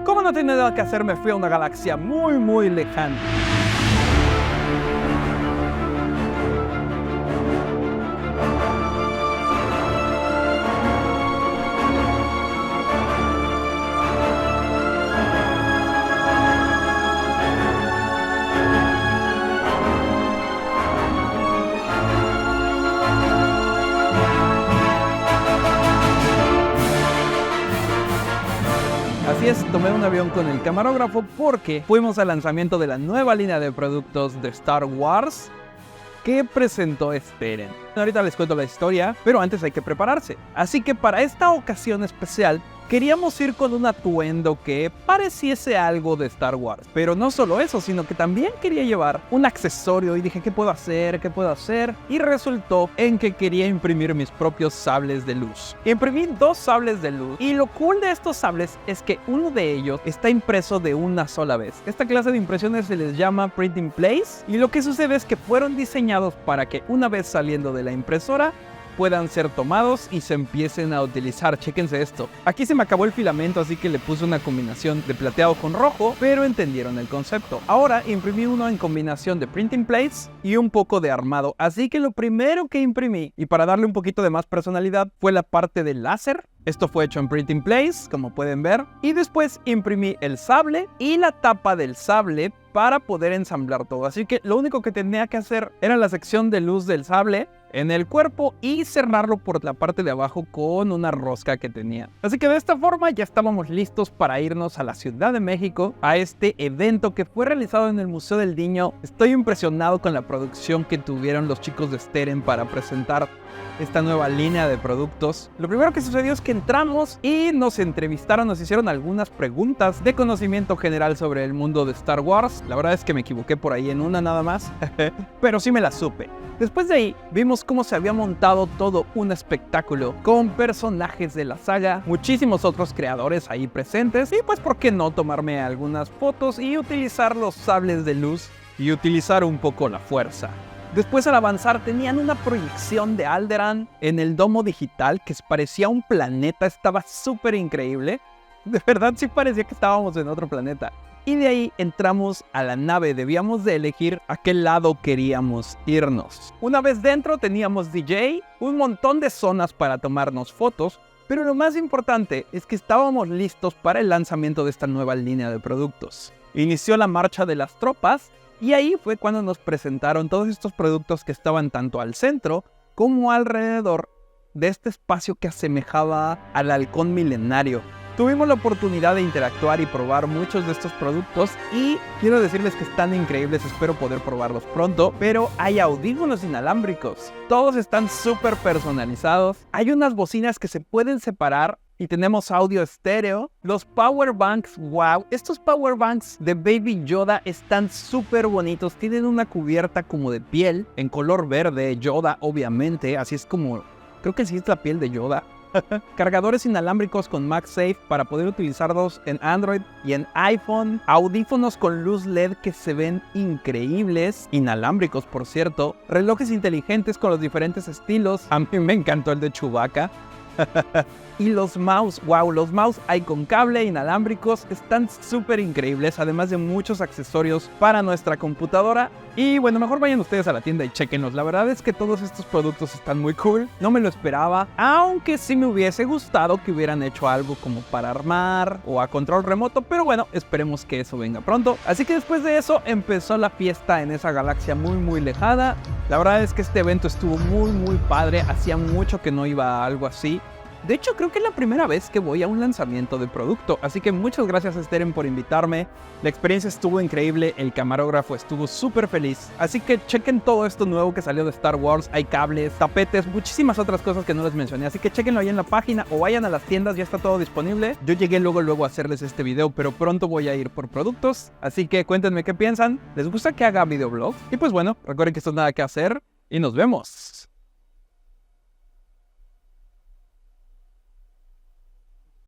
Como no tenía nada que hacer, me fui a una galaxia muy lejana. Así es, tomé un avión con el camarógrafo porque fuimos al lanzamiento de la nueva línea de productos de Star Wars que presentó Steren. Ahorita les cuento la historia, pero antes hay que prepararse. Así que para esta ocasión especial, queríamos ir con un atuendo que pareciese algo de Star Wars. Pero no solo eso, sino que también quería llevar un accesorio y dije, ¿qué puedo hacer? ¿Qué puedo hacer? Y resultó en que quería imprimir mis propios sables de luz. Imprimí 2 sables de luz y lo cool de estos sables es que uno de ellos está impreso de una sola vez. Esta clase de impresiones se les llama Print in Place y lo que sucede es que fueron diseñados para que una vez saliendo de la impresora puedan ser tomados y se empiecen a utilizar. Chéquense esto. Aquí se me acabó el filamento, así que le puse una combinación de plateado con rojo, pero entendieron el concepto. Ahora imprimí uno en combinación de Print in Place y un poco de armado. Así que lo primero que imprimí, y para darle un poquito de más personalidad, fue la parte del láser. Esto fue hecho en Print in Place, como pueden ver. Y después imprimí el sable y la tapa del sable para poder ensamblar todo. Así que lo único que tenía que hacer era la sección de luz del sable en el cuerpo y cerrarlo por la parte de abajo con una rosca que tenía. Así que de esta forma ya estábamos listos para irnos a la Ciudad de México a este evento que fue realizado en el Museo del Niño. Estoy impresionado con la producción que tuvieron los chicos de Steren para presentar esta nueva línea de productos. Lo primero que sucedió es que entramos y nos entrevistaron, nos hicieron algunas preguntas de conocimiento general sobre el mundo de Star Wars. La verdad es que me equivoqué por ahí en una nada más, pero sí me la supe. Después de ahí, vimos cómo se había montado todo un espectáculo con personajes de la saga, muchísimos otros creadores ahí presentes y pues por qué no tomarme algunas fotos y utilizar los sables de luz y utilizar un poco la fuerza. Después al avanzar tenían una proyección de Alderaan en el domo digital que parecía un planeta, estaba súper increíble. De verdad sí parecía que estábamos en otro planeta. Y de ahí entramos a la nave, debíamos de elegir a qué lado queríamos irnos. Una vez dentro teníamos DJ, un montón de zonas para tomarnos fotos, pero lo más importante es que estábamos listos para el lanzamiento de esta nueva línea de productos. Inició la marcha de las tropas y ahí fue cuando nos presentaron todos estos productos que estaban tanto al centro como alrededor de este espacio que asemejaba al halcón milenario. Tuvimos la oportunidad de interactuar y probar muchos de estos productos y quiero decirles que están increíbles, espero poder probarlos pronto, pero hay audífonos inalámbricos, todos están súper personalizados, hay unas bocinas que se pueden separar y tenemos audio estéreo. Los power banks, wow, estos power banks de Baby Yoda están súper bonitos, tienen una cubierta como de piel en color verde, Yoda obviamente, así es como, creo que sí es la piel de Yoda. Cargadores inalámbricos con MagSafe para poder utilizarlos en Android y en iPhone. Audífonos con luz LED que se ven increíbles, inalámbricos por cierto. Relojes inteligentes con los diferentes estilos. A mí me encantó el de Chewbacca. Y los mouse, wow, los mouse hay con cable, inalámbricos, están súper increíbles, además de muchos accesorios para nuestra computadora. Y bueno, mejor vayan ustedes a la tienda y chequenlos. La verdad es que todos estos productos están muy cool, no me lo esperaba, aunque sí me hubiese gustado que hubieran hecho algo como para armar o a control remoto, pero bueno, esperemos que eso venga pronto. Así que después de eso empezó la fiesta en esa galaxia muy lejana. La verdad es que este evento estuvo muy padre, hacía mucho que no iba a algo así. De hecho, creo que es la primera vez que voy a un lanzamiento de producto, así que muchas gracias a Steren por invitarme. La experiencia estuvo increíble, el camarógrafo estuvo súper feliz, así que chequen todo esto nuevo que salió de Star Wars. Hay cables, tapetes, muchísimas otras cosas que no les mencioné, así que chequenlo ahí en la página o vayan a las tiendas, ya está todo disponible. Yo llegué luego a hacerles este video, pero pronto voy a ir por productos, así que cuéntenme qué piensan. ¿Les gusta que haga videoblogs? Y pues bueno, recuerden que esto es Nada que Hacer y nos vemos.